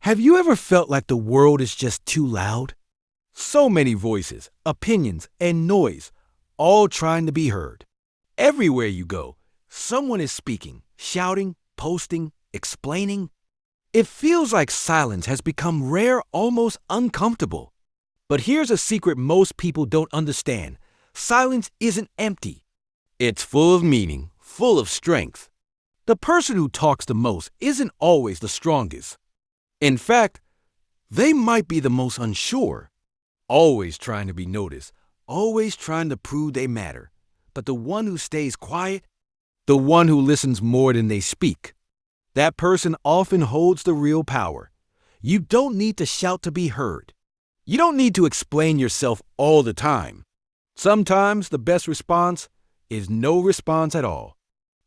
Have you ever felt like the world is just too loud? So many voices, opinions, and noise, all trying to be heard. Everywhere you go, someone is speaking, shouting, posting, explaining. It feels like silence has become rare, almost uncomfortable. But here's a secret most people don't understand. Silence isn't empty. It's full of meaning, full of strength. The person who talks the most isn't always the strongest. In fact, they might be the most unsure, always trying to be noticed, always trying to prove they matter. But the one who stays quiet, the one who listens more than they speak, that person often holds the real power. You don't need to shout to be heard. You don't need to explain yourself all the time. Sometimes the best response is no response at all.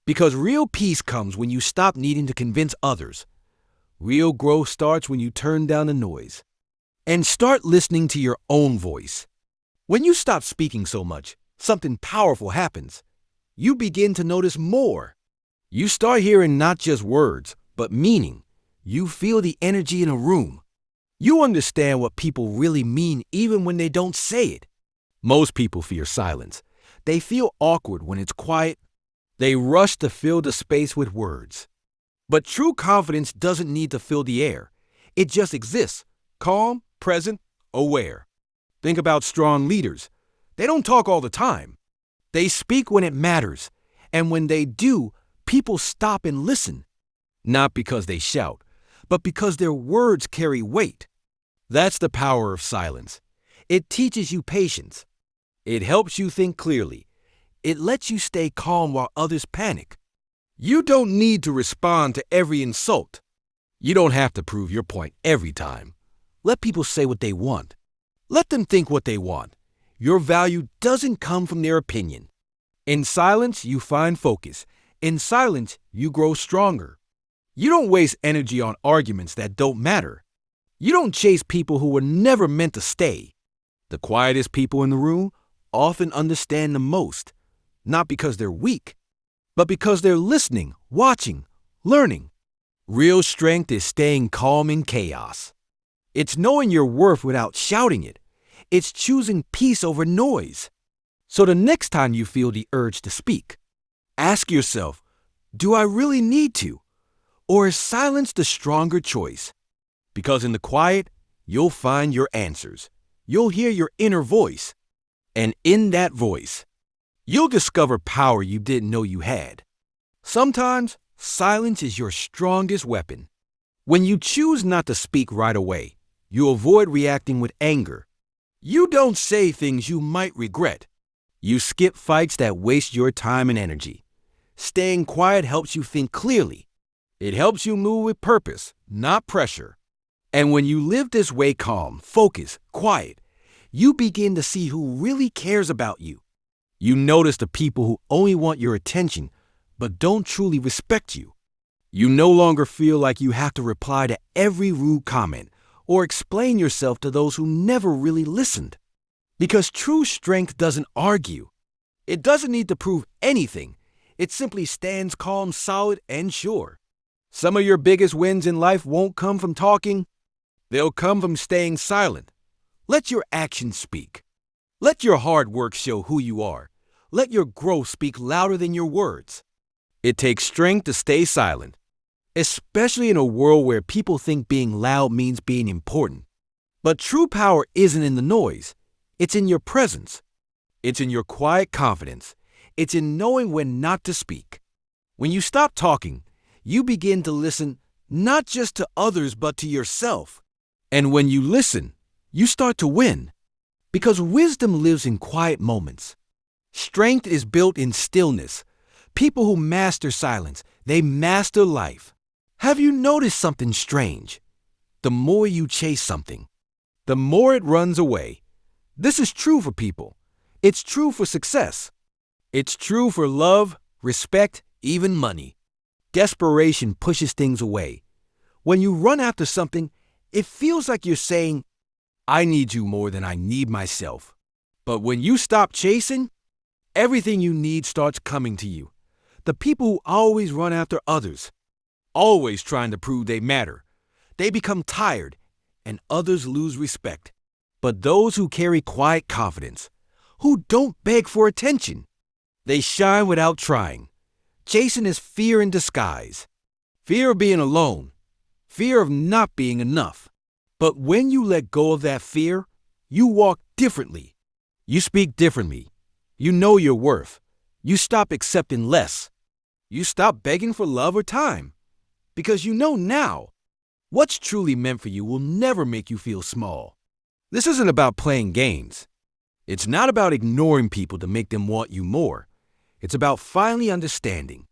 Because real peace comes when you stop needing to convince others. Real growth starts when you turn down the noise and start listening to your own voice. When you stop speaking so much, something powerful happens. You begin to notice more. You start hearing not just words, but meaning. You feel the energy in a room. You understand what people really mean even when they don't say it. Most people fear silence. They feel awkward when it's quiet. They rush to fill the space with words. But true confidence doesn't need to fill the air. It just exists, calm, present, aware. Think about strong leaders. They don't talk all the time. They speak when it matters. And when they do, people stop and listen. Not because they shout, but because their words carry weight. That's the power of silence. It teaches you patience. It helps you think clearly. It lets you stay calm while others panic. You don't need to respond to every insult. You don't have to prove your point every time. Let people say what they want. Let them think what they want. Your value doesn't come from their opinion. In silence, you find focus. In silence, you grow stronger. You don't waste energy on arguments that don't matter. You don't chase people who were never meant to stay. The quietest people in the room often understand the most, not because they're weak, but because they're listening, watching, learning. Real strength is staying calm in chaos. It's knowing your worth without shouting it. It's choosing peace over noise. So the next time you feel the urge to speak, ask yourself, do I really need to? Or is silence the stronger choice? Because in the quiet, you'll find your answers. You'll hear your inner voice. And in that voice, you'll discover power you didn't know you had. Sometimes, silence is your strongest weapon. When you choose not to speak right away, you avoid reacting with anger. You don't say things you might regret. You skip fights that waste your time and energy. Staying quiet helps you think clearly. It helps you move with purpose, not pressure. And when you live this way calm, focused, quiet, you begin to see who really cares about you. You notice the people who only want your attention, but don't truly respect you. You no longer feel like you have to reply to every rude comment or explain yourself to those who never really listened. Because true strength doesn't argue. It doesn't need to prove anything. It simply stands calm, solid, and sure. Some of your biggest wins in life won't come from talking. They'll come from staying silent. Let your actions speak. Let your hard work show who you are. Let your growth speak louder than your words. It takes strength to stay silent, especially in a world where people think being loud means being important. But true power isn't in the noise. It's in your presence. It's in your quiet confidence. It's in knowing when not to speak. When you stop talking, you begin to listen not just to others but to yourself. And when you listen, you start to win. Because wisdom lives in quiet moments. Strength is built in stillness. People who master silence, they master life. Have you noticed something strange? The more you chase something, the more it runs away. This is true for people. It's true for success. It's true for love, respect, even money. Desperation pushes things away. When you run after something, it feels like you're saying, I need you more than I need myself. But when you stop chasing, everything you need starts coming to you. The people who always run after others, always trying to prove they matter, They become tired, and others lose respect. But those who carry quiet confidence, who don't beg for attention, they shine without trying. Jason is fear in disguise. Fear of being alone. Fear of not being enough. But when you let go of that fear, you walk differently. You speak differently. You know your worth. You stop accepting less. You stop begging for love or time. Because you know now, what's truly meant for you will never make you feel small. This isn't about playing games. It's not about ignoring people to make them want you more. It's about finally understanding.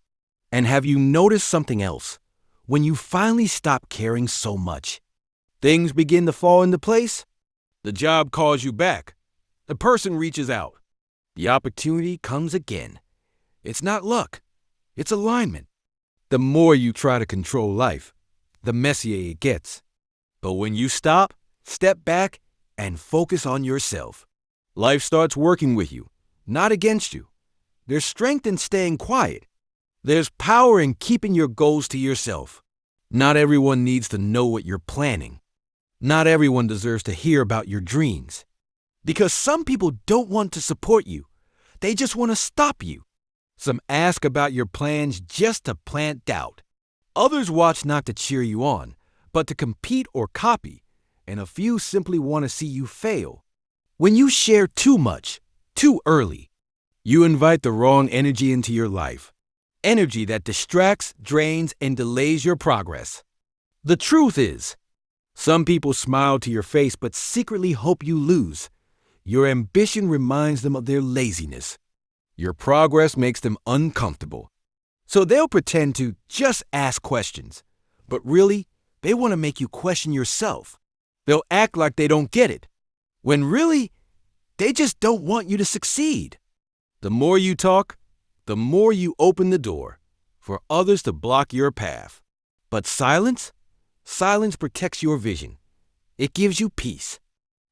And have you noticed something else? When you finally stop caring so much, things begin to fall into place. The job calls you back. The person reaches out. The opportunity comes again. It's not luck. It's alignment. The more you try to control life, the messier it gets. But when you stop, step back, and focus on yourself, life starts working with you, not against you. There's strength in staying quiet. There's power in keeping your goals to yourself. Not everyone needs to know what you're planning. Not everyone deserves to hear about your dreams. Because some people don't want to support you. They just want to stop you. Some ask about your plans just to plant doubt. Others watch not to cheer you on, but to compete or copy. And a few simply want to see you fail. When you share too much, too early, you invite the wrong energy into your life. Energy that distracts, drains, and delays your progress. The truth is, some people smile to your face but secretly hope you lose. Your ambition reminds them of their laziness. Your progress makes them uncomfortable. So they'll pretend to just ask questions, but really, they want to make you question yourself. They'll act like they don't get it, when really, they just don't want you to succeed. The more you talk, the more you open the door for others to block your path. But silence protects your vision. It gives you peace.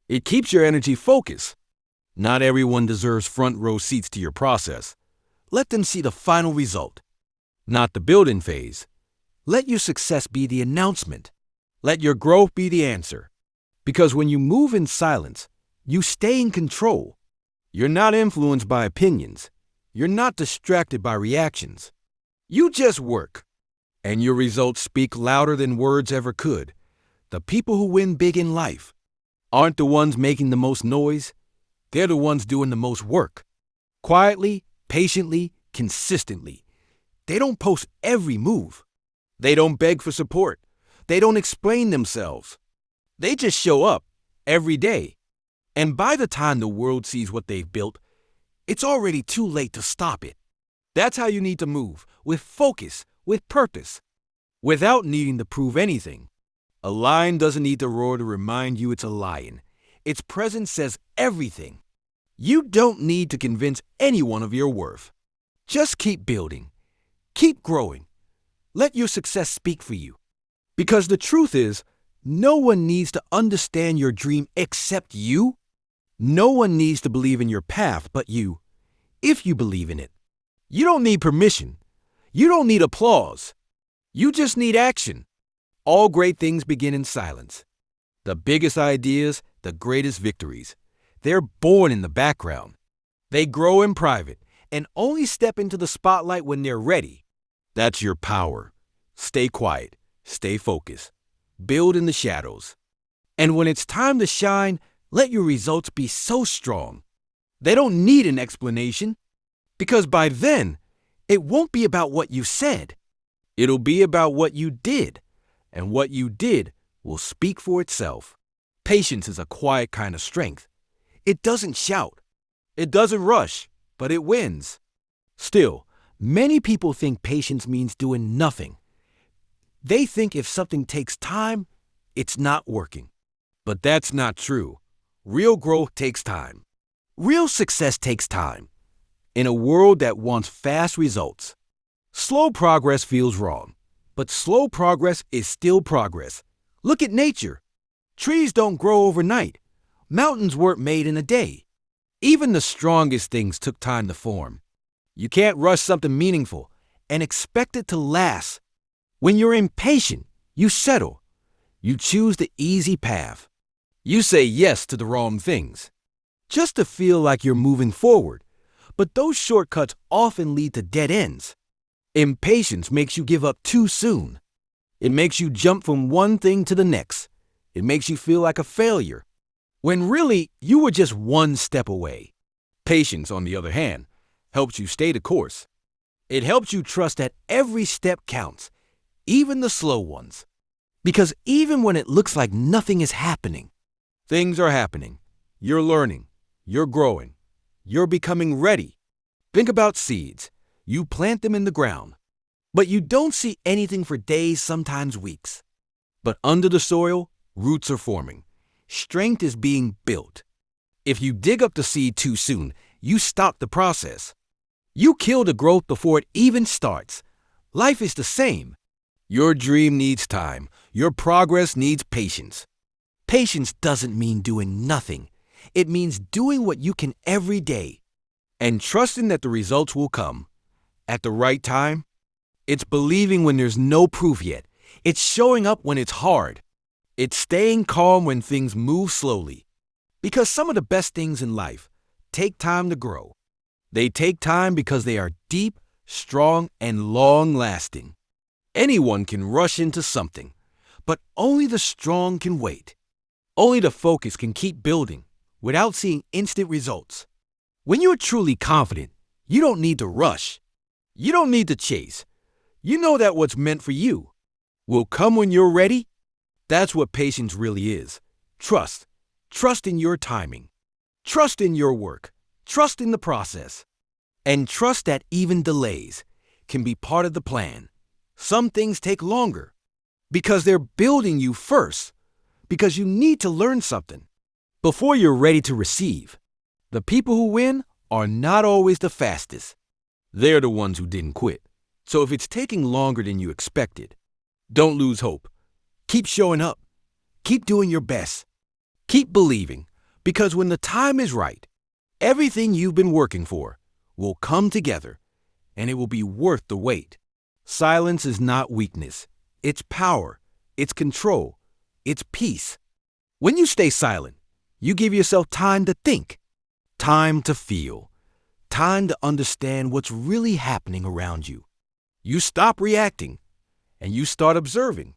It keeps your energy focused. Not everyone deserves front row seats to your process. Let them see the final result, not the building phase. Let your success be the announcement. Let your growth be the answer. Because when you move in silence, you stay in control. You're not influenced by opinions. You're not distracted by reactions. You just work, and your results speak louder than words ever could. The people who win big in life aren't the ones making the most noise. They're the ones doing the most work. Quietly, patiently, consistently. They don't post every move. They don't beg for support. They don't explain themselves. They just show up every day. And by the time the world sees what they've built, it's already too late to stop it. That's how you need to move, with focus, with purpose, without needing to prove anything. A lion doesn't need to roar to remind you it's a lion. Its presence says everything. You don't need to convince anyone of your worth. Just keep building. Keep growing. Let your success speak for you. Because the truth is, no one needs to understand your dream except you. No one needs to believe in your path but you, if you believe in it. You don't need permission. You don't need applause. You just need action. All great things begin in silence. The biggest ideas, the greatest victories, they're born in the background. They grow in private and only step into the spotlight when they're ready. That's your power. Stay quiet. Stay focused. Build in the shadows. And when it's time to shine, let your results be so strong. They don't need an explanation, because by then, it won't be about what you said. It'll be about what you did, and what you did will speak for itself. Patience is a quiet kind of strength. It doesn't shout. It doesn't rush, but it wins. Still, many people think patience means doing nothing. They think if something takes time, it's not working. But that's not true. Real growth takes time. Real success takes time. In a world that wants fast results, slow progress feels wrong. But slow progress is still progress. Look at nature. Trees don't grow overnight. Mountains weren't made in a day. Even the strongest things took time to form. You can't rush something meaningful and expect it to last. When you're impatient, you settle. You choose the easy path. You say yes to the wrong things, just to feel like you're moving forward. But those shortcuts often lead to dead ends. Impatience makes you give up too soon. It makes you jump from one thing to the next. It makes you feel like a failure, when really you were just one step away. Patience, on the other hand, helps you stay the course. It helps you trust that every step counts, even the slow ones. Because even when it looks like nothing is happening, things are happening. You're learning. You're growing. You're becoming ready. Think about seeds. You plant them in the ground, but you don't see anything for days, sometimes weeks. But under the soil, roots are forming. Strength is being built. If you dig up the seed too soon, you stop the process. You kill the growth before it even starts. Life is the same. Your dream needs time. Your progress needs patience. Patience doesn't mean doing nothing. It means doing what you can every day and trusting that the results will come at the right time. It's believing when there's no proof yet. It's showing up when it's hard. It's staying calm when things move slowly. Because some of the best things in life take time to grow. They take time because they are deep, strong, and long-lasting. Anyone can rush into something, but only the strong can wait. Only the focused can keep building without seeing instant results. When you're truly confident, you don't need to rush. You don't need to chase. You know that what's meant for you will come when you're ready. That's what patience really is. Trust. Trust in your timing. Trust in your work. Trust in the process. And trust that even delays can be part of the plan. Some things take longer because they're building you first, because you need to learn something before you're ready to receive. The people who win are not always the fastest. They're the ones who didn't quit. So if it's taking longer than you expected, don't lose hope. Keep showing up. Keep doing your best. Keep believing, because when the time is right, everything you've been working for will come together, and it will be worth the wait. Silence is not weakness. It's power. It's control. It's peace. When you stay silent, you give yourself time to think, time to feel, time to understand what's really happening around you. You stop reacting, and you start observing.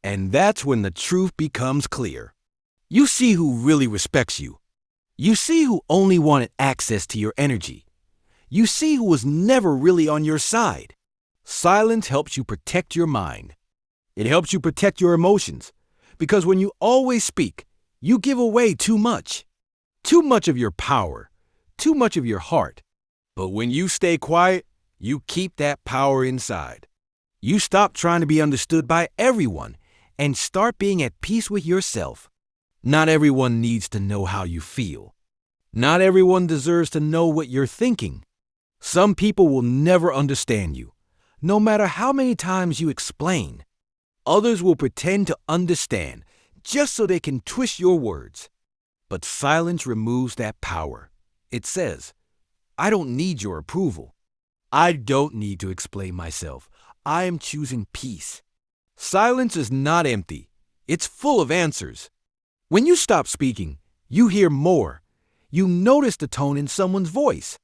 And that's when the truth becomes clear. You see who really respects you. You see who only wanted access to your energy. You see who was never really on your side. Silence helps you protect your mind. It helps you protect your emotions. Because when you always speak, you give away too much. Too much of your power. Too much of your heart. But when you stay quiet, you keep that power inside. You stop trying to be understood by everyone and start being at peace with yourself. Not everyone needs to know how you feel. Not everyone deserves to know what you're thinking. Some people will never understand you, no matter how many times you explain. Others will pretend to understand just so they can twist your words. But silence removes that power. It says, I don't need your approval. I don't need to explain myself. I am choosing peace. Silence is not empty. It's full of answers. When you stop speaking, you hear more. You notice the tone in someone's voice,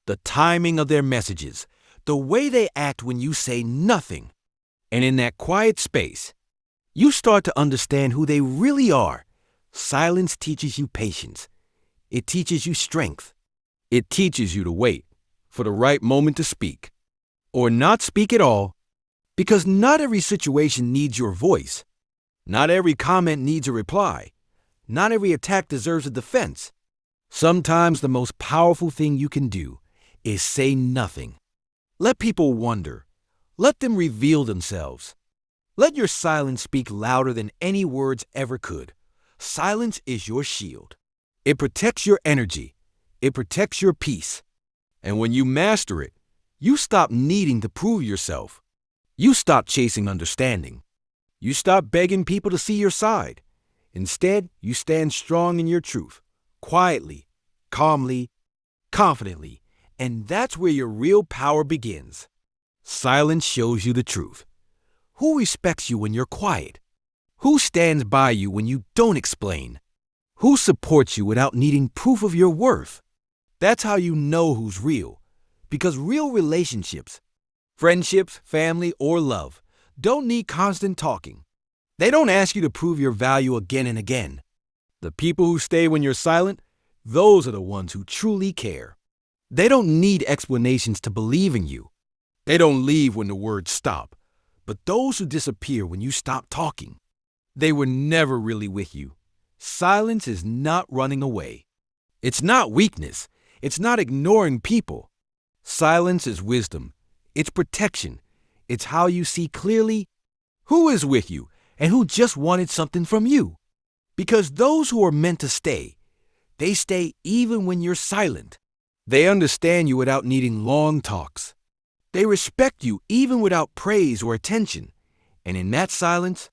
the timing of their messages, the way they act when you say nothing. And in that quiet space, you start to understand who they really are. Silence teaches you patience. It teaches you strength. It teaches you to wait for the right moment to speak, or not speak at all, because not every situation needs your voice. Not every comment needs a reply. Not every attack deserves a defense. Sometimes the most powerful thing you can do is say nothing. Let people wonder. Let them reveal themselves. Let your silence speak louder than any words ever could. Silence is your shield. It protects your energy. It protects your peace. And when you master it, you stop needing to prove yourself. You stop chasing understanding. You stop begging people to see your side. Instead, you stand strong in your truth, quietly, calmly, confidently, and that's where your real power begins. Silence shows you the truth. Who respects you when you're quiet? Who stands by you when you don't explain? Who supports you without needing proof of your worth? That's how you know who's real. Because real relationships, friendships, family, or love, don't need constant talking. They don't ask you to prove your value again and again. The people who stay when you're silent, those are the ones who truly care. They don't need explanations to believe in you. They don't leave when the words stop. But those who disappear when you stop talking, they were never really with you. Silence is not running away. It's not weakness. It's not ignoring people. Silence is wisdom. It's protection. It's how you see clearly who is with you and who just wanted something from you. Because those who are meant to stay, they stay even when you're silent. They understand you without needing long talks. They respect you even without praise or attention. And in that silence,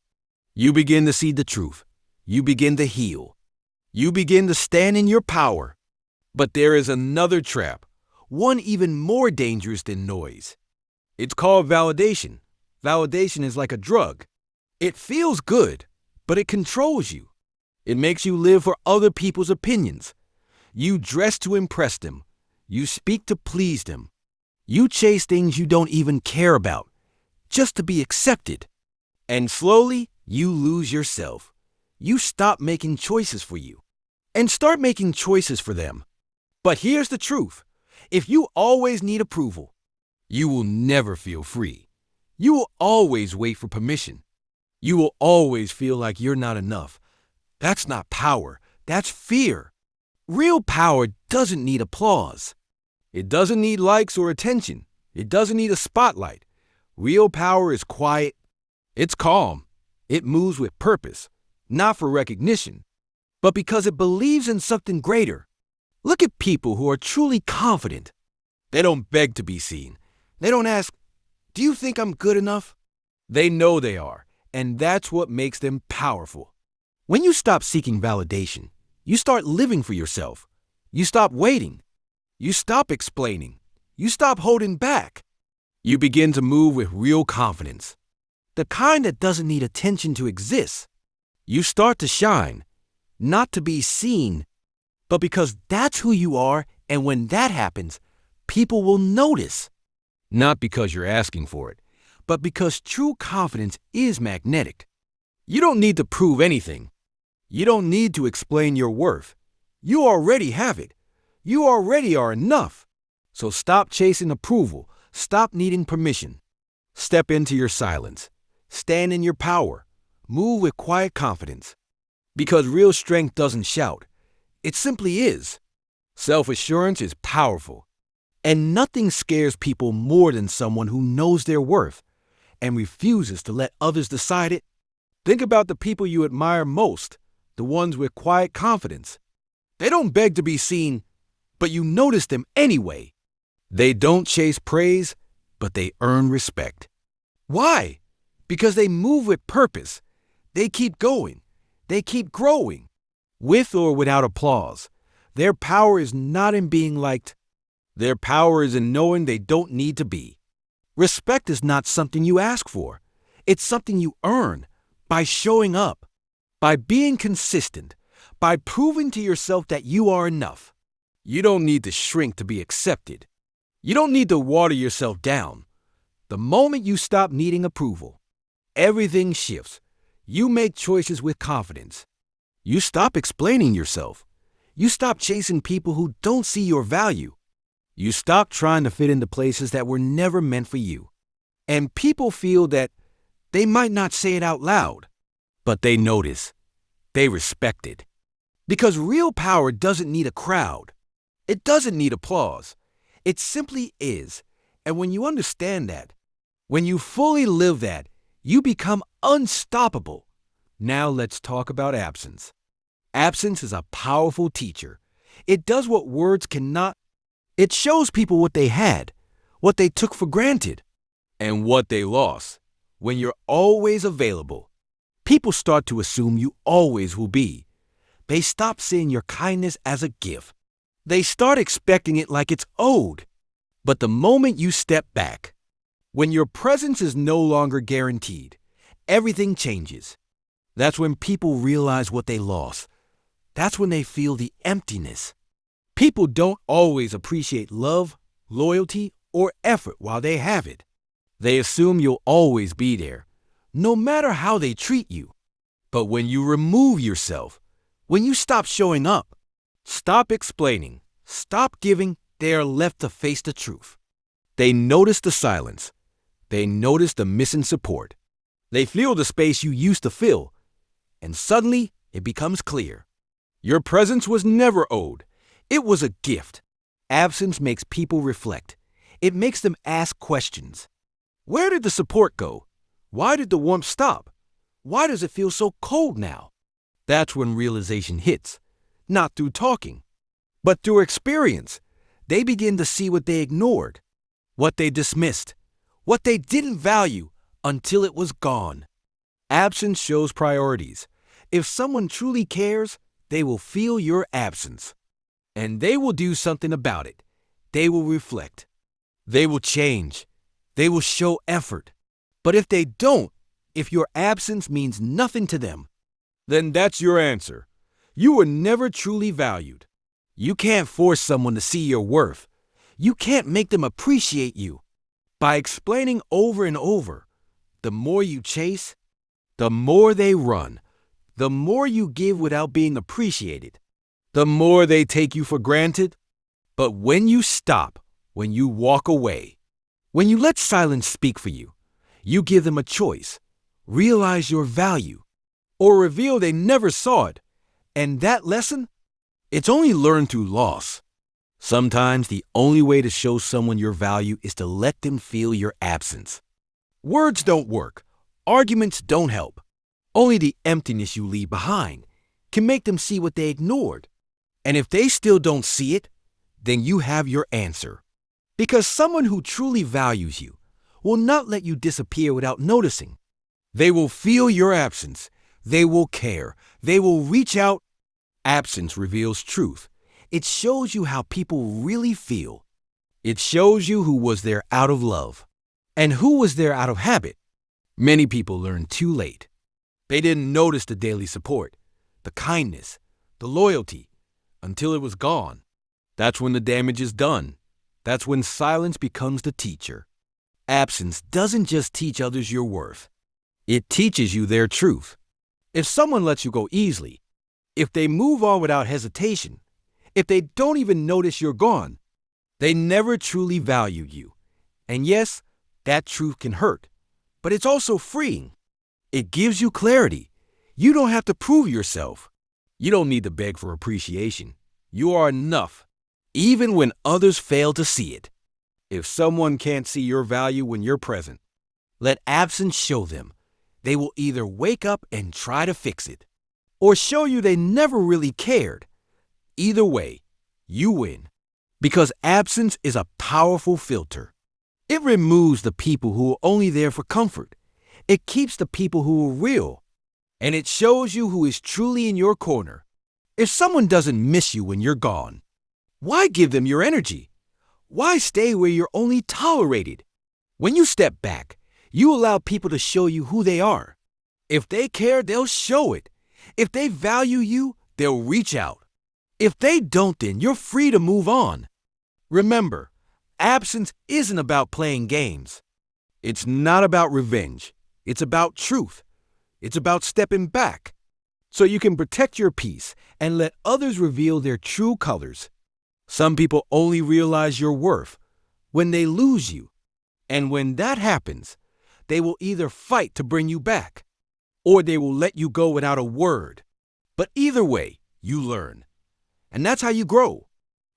you begin to see the truth. You begin to heal. You begin to stand in your power. But there is another trap, one even more dangerous than noise. It's called validation. Validation is like a drug. It feels good, but it controls you. It makes you live for other people's opinions. You dress to impress them. You speak to please them. You chase things you don't even care about, just to be accepted. And slowly, you lose yourself. You stop making choices for you and start making choices for them. But here's the truth. If you always need approval, you will never feel free. You will always wait for permission. You will always feel like you're not enough. That's not power. That's fear. Real power doesn't need applause. It doesn't need likes or attention. It doesn't need a spotlight. Real power is quiet. It's calm. It moves with purpose, not for recognition, but because it believes in something greater. Look at people who are truly confident. They don't beg to be seen. They don't ask, "Do you think I'm good enough?" They know they are, and that's what makes them powerful. When you stop seeking validation, you start living for yourself. You stop waiting. You stop explaining. You stop holding back. You begin to move with real confidence, the kind that doesn't need attention to exist. You start to shine, not to be seen, but because that's who you are, and when that happens, people will notice. Not because you're asking for it, but because true confidence is magnetic. You don't need to prove anything. You don't need to explain your worth. You already have it. You already are enough. So stop chasing approval. Stop needing permission. Step into your silence. Stand in your power. Move with quiet confidence. Because real strength doesn't shout. It simply is. Self-assurance is powerful. And nothing scares people more than someone who knows their worth and refuses to let others decide it. Think about the people you admire most, the ones with quiet confidence. They don't beg to be seen, but you notice them anyway. They don't chase praise, but they earn respect. Why? Because they move with purpose. They keep going. They keep growing. With or without applause, their power is not in being liked. Their power is in knowing they don't need to be. Respect is not something you ask for. It's something you earn by showing up, by being consistent, by proving to yourself that you are enough. You don't need to shrink to be accepted. You don't need to water yourself down. The moment you stop needing approval, everything shifts. You make choices with confidence. You stop explaining yourself. You stop chasing people who don't see your value. You stop trying to fit into places that were never meant for you. And people feel that they might not say it out loud, but they notice. They respect it. Because real power doesn't need a crowd. It doesn't need applause. It simply is. And when you understand that, when you fully live that, you become unstoppable. Now let's talk about absence. Absence is a powerful teacher. It does what words cannot. It shows people what they had, what they took for granted, and what they lost. When you're always available, people start to assume you always will be. They stop seeing your kindness as a gift. They start expecting it like it's owed. But the moment you step back, when your presence is no longer guaranteed, everything changes. That's when people realize what they lost. That's when they feel the emptiness. People don't always appreciate love, loyalty, or effort while they have it. They assume you'll always be there, no matter how they treat you. But when you remove yourself, when you stop showing up, stop explaining, stop giving, they are left to face the truth. They notice the silence. They notice the missing support. They feel the space you used to fill, and suddenly it becomes clear. Your presence was never owed. It was a gift. Absence makes people reflect. It makes them ask questions. Where did the support go? Why did the warmth stop? Why does it feel so cold now? That's when realization hits, not through talking, but through experience. They begin to see what they ignored, what they dismissed, what they didn't value until it was gone. Absence shows priorities. If someone truly cares, they will feel your absence. And they will do something about it. They will reflect. They will change. They will show effort. But if they don't, if your absence means nothing to them, then that's your answer. You were never truly valued. You can't force someone to see your worth. You can't make them appreciate you. By explaining over and over, the more you chase, the more they run. The more you give without being appreciated, the more they take you for granted. But when you stop, when you walk away, when you let silence speak for you, you give them a choice, realize your value, or reveal they never saw it. And that lesson, it's only learned through loss. Sometimes the only way to show someone your value is to let them feel your absence. Words don't work. Arguments don't help. Only the emptiness you leave behind can make them see what they ignored. And if they still don't see it, then you have your answer. Because someone who truly values you will not let you disappear without noticing. They will feel your absence. They will care. They will reach out. Absence reveals truth. It shows you how people really feel. It shows you who was there out of love and who was there out of habit. Many people learn too late. They didn't notice the daily support, the kindness, the loyalty, until it was gone. That's when the damage is done. That's when silence becomes the teacher. Absence doesn't just teach others your worth. It teaches you their truth. If someone lets you go easily, if they move on without hesitation, if they don't even notice you're gone, they never truly value you. And yes, that truth can hurt, but it's also freeing. It gives you clarity. You don't have to prove yourself. You don't need to beg for appreciation. You are enough, even when others fail to see it. If someone can't see your value when you're present, let absence show them. They will either wake up and try to fix it, or show you they never really cared. Either way, you win. Because absence is a powerful filter. It removes the people who are only there for comfort. It keeps the people who are real, and it shows you who is truly in your corner. If someone doesn't miss you when you're gone, why give them your energy? Why stay where you're only tolerated? When you step back, you allow people to show you who they are. If they care, they'll show it. If they value you, they'll reach out. If they don't, then you're free to move on. Remember, absence isn't about playing games. It's not about revenge. It's about truth. It's about stepping back so you can protect your peace and let others reveal their true colors. Some people only realize your worth when they lose you. And when that happens, they will either fight to bring you back or they will let you go without a word. But either way, you learn. And that's how you grow.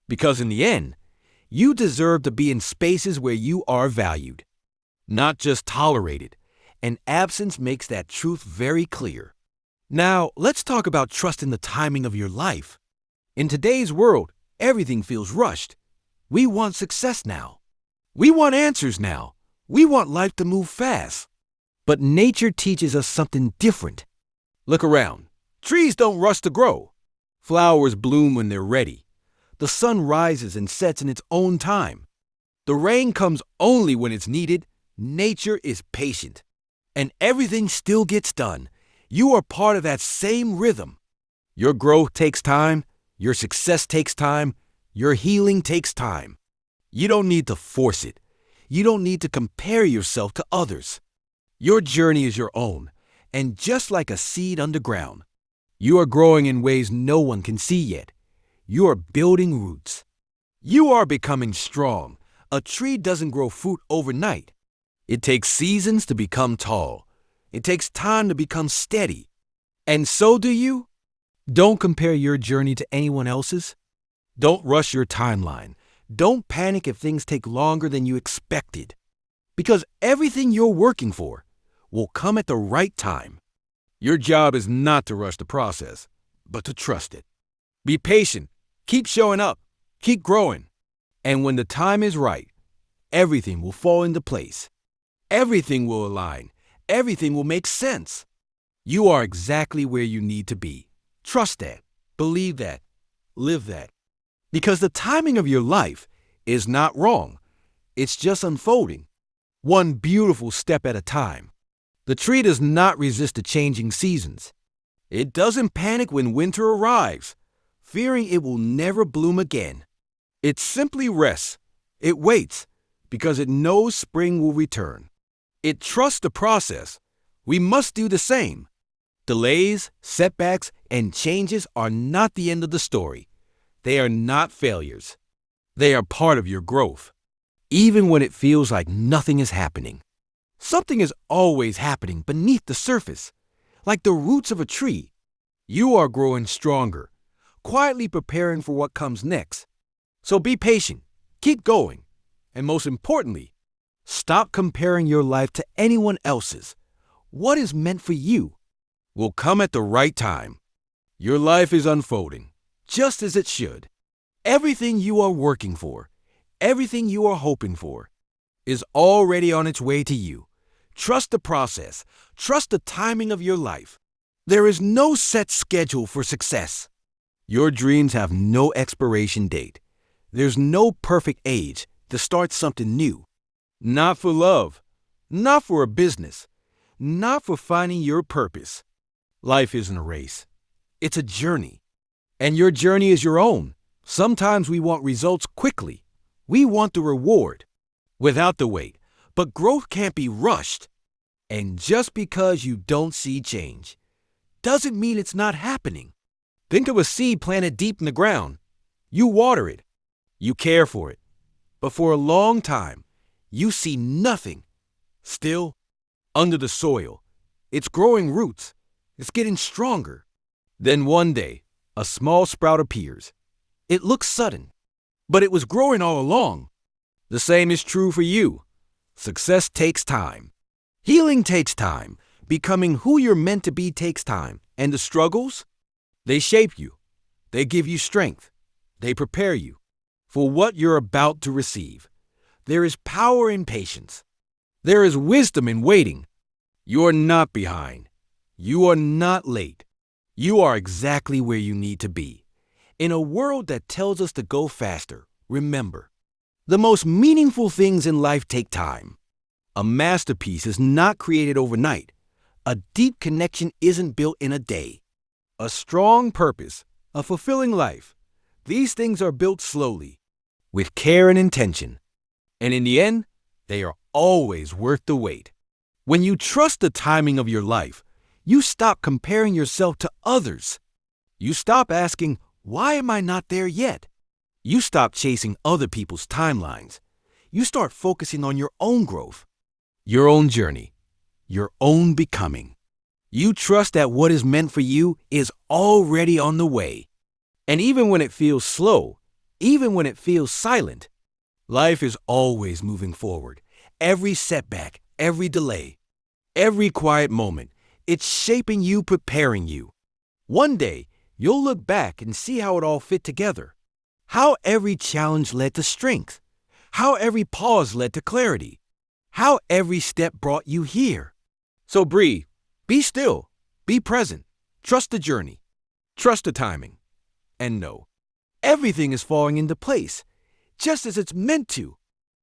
Because in the end, you deserve to be in spaces where you are valued, not just tolerated. And absence makes that truth very clear. Now, let's talk about trusting the timing of your life. In today's world, everything feels rushed. We want success now. We want answers now. We want life to move fast. But nature teaches us something different. Look around. Trees don't rush to grow. Flowers bloom when they're ready. The sun rises and sets in its own time. The rain comes only when it's needed. Nature is patient. And everything still gets done, You are part of that same rhythm. Your growth takes time, your success takes time, your healing takes time. You don't need to force it. You don't need to compare yourself to others. Your journey is your own, and just like a seed underground, you are growing in ways no one can see yet. You are building roots. You are becoming strong. A tree doesn't grow fruit overnight. It takes seasons to become tall. It takes time to become steady. And so do you. Don't compare your journey to anyone else's. Don't rush your timeline. Don't panic if things take longer than you expected. Because everything you're working for will come at the right time. Your job is not to rush the process, but to trust it. Be patient. Keep showing up. Keep growing. And when the time is right, everything will fall into place. Everything will align. Everything will make sense. You are exactly where you need to be. Trust that. Believe that. Live that. Because the timing of your life is not wrong. It's just unfolding, one beautiful step at a time. The tree does not resist the changing seasons. It doesn't panic when winter arrives, fearing it will never bloom again. It simply rests. It waits because it knows spring will return. It trusts the process. We must do the same. Delays, setbacks, and changes are not the end of the story. They are not failures. They are part of your growth. Even when it feels like nothing is happening, something is always happening beneath the surface, like the roots of a tree. You are growing stronger, quietly preparing for what comes next. So be patient, keep going, and most importantly, stop comparing your life to anyone else's. What is meant for you will come at the right time. Your life is unfolding, just as it should. Everything you are working for, everything you are hoping for, is already on its way to you. Trust the process. Trust the timing of your life. There is no set schedule for success. Your dreams have no expiration date. There's no perfect age to start something new. Not for love, not for a business, not for finding your purpose. Life isn't a race. It's a journey. And your journey is your own. Sometimes we want results quickly. We want the reward without the wait. But growth can't be rushed. And just because you don't see change doesn't mean it's not happening. Think of a seed planted deep in the ground. You water it. You care for it. But for a long time, you see nothing. Still, under the soil, it's growing roots. It's getting stronger. Then one day, a small sprout appears. It looks sudden, but it was growing all along. The same is true for you. Success takes time. Healing takes time. Becoming who you're meant to be takes time. And the struggles? They shape you. They give you strength. They prepare you for what you're about to receive. There is power in patience. There is wisdom in waiting. You are not behind. You are not late. You are exactly where you need to be. In a world that tells us to go faster, remember, the most meaningful things in life take time. A masterpiece is not created overnight. A deep connection isn't built in a day. A strong purpose, a fulfilling life, these things are built slowly, with care and intention. And in the end, they are always worth the wait. When you trust the timing of your life, you stop comparing yourself to others. You stop asking, why am I not there yet? You stop chasing other people's timelines. You start focusing on your own growth, your own journey, your own becoming. You trust that what is meant for you is already on the way. And even when it feels slow, even when it feels silent, life is always moving forward. Every setback, every delay, every quiet moment, it's shaping you, preparing you. One day, you'll look back and see how it all fit together. How every challenge led to strength. How every pause led to clarity. How every step brought you here. So breathe. Be still. Be present. Trust the journey. Trust the timing. And know, everything is falling into place, just as it's meant to.